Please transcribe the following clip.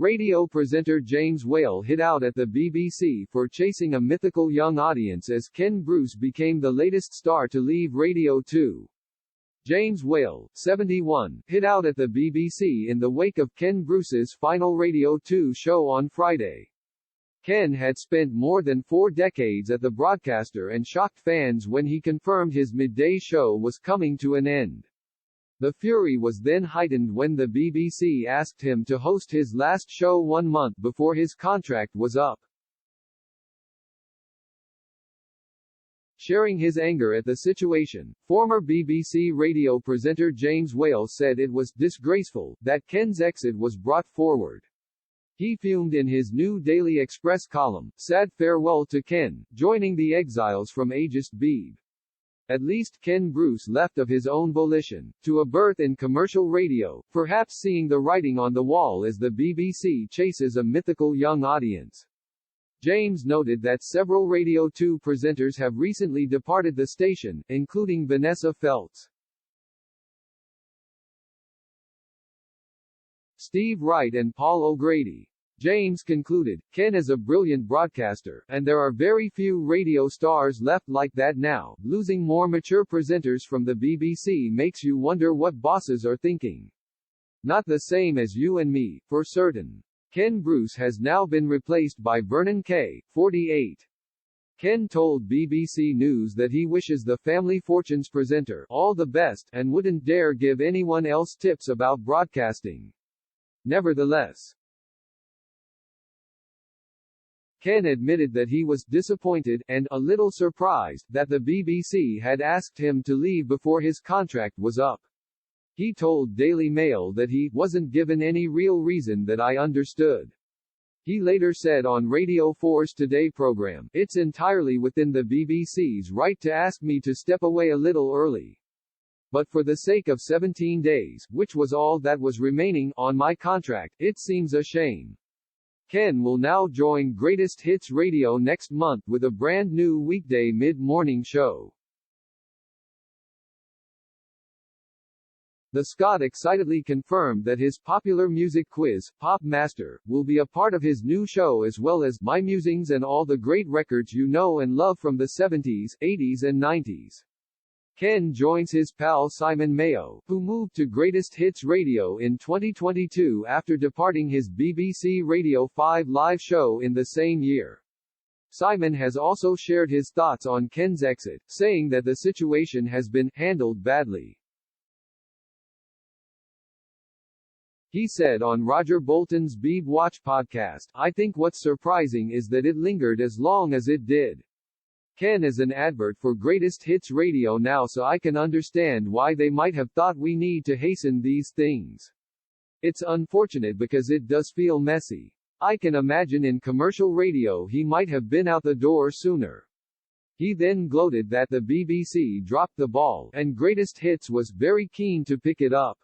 Radio presenter James Whale hit out at the BBC for chasing a mythical young audience as Ken Bruce became the latest star to leave Radio 2. James Whale, 71, hit out at the BBC in the wake of Ken Bruce's final Radio 2 show on Friday. Ken had spent more than 4 decades at the broadcaster and shocked fans when he confirmed his midday show was coming to an end. The fury was then heightened when the BBC asked him to host his last show 1 month before his contract was up. Sharing his anger at the situation, former BBC radio presenter James Whale said it was disgraceful that Ken's exit was brought forward. He fumed in his new Daily Express column, "Sad farewell to Ken, joining the exiles from ageist Beeb. At least Ken Bruce left of his own volition, to a berth in commercial radio, perhaps seeing the writing on the wall as the BBC chases a mythical young audience." James noted that several Radio 2 presenters have recently departed the station, including Vanessa Feltz, Steve Wright and Paul O'Grady. James concluded, "Ken is a brilliant broadcaster, and there are very few radio stars left like that now. Losing more mature presenters from the BBC makes you wonder what bosses are thinking. Not the same as you and me, for certain." Ken Bruce has now been replaced by Vernon Kay, 48. Ken told BBC News that he wishes the Family Fortunes presenter all the best and wouldn't dare give anyone else tips about broadcasting. Nevertheless, Ken admitted that he was disappointed, and a little surprised, that the BBC had asked him to leave before his contract was up. He told Daily Mail that he wasn't given any real reason that I understood. He later said on Radio 4's Today program, "It's entirely within the BBC's right to ask me to step away a little early. But for the sake of 17 days, which was all that was remaining on my contract, it seems a shame." Ken will now join Greatest Hits Radio next month with a brand new weekday mid-morning show. The Scot excitedly confirmed that his popular music quiz, Pop Master, will be a part of his new show as well as My Musings and all the great records you know and love from the 70s, 80s and 90s. Ken joins his pal Simon Mayo, who moved to Greatest Hits Radio in 2022 after departing his BBC Radio 5 live show in the same year. Simon has also shared his thoughts on Ken's exit, saying that the situation has been handled badly. He said on Roger Bolton's Beeb Watch podcast, "I think what's surprising is that it lingered as long as it did. Ken is an advert for Greatest Hits Radio now, so I can understand why they might have thought we need to hasten these things. It's unfortunate because it does feel messy. I can imagine in commercial radio he might have been out the door sooner." He then gloated that the BBC dropped the ball, and Greatest Hits was very keen to pick it up.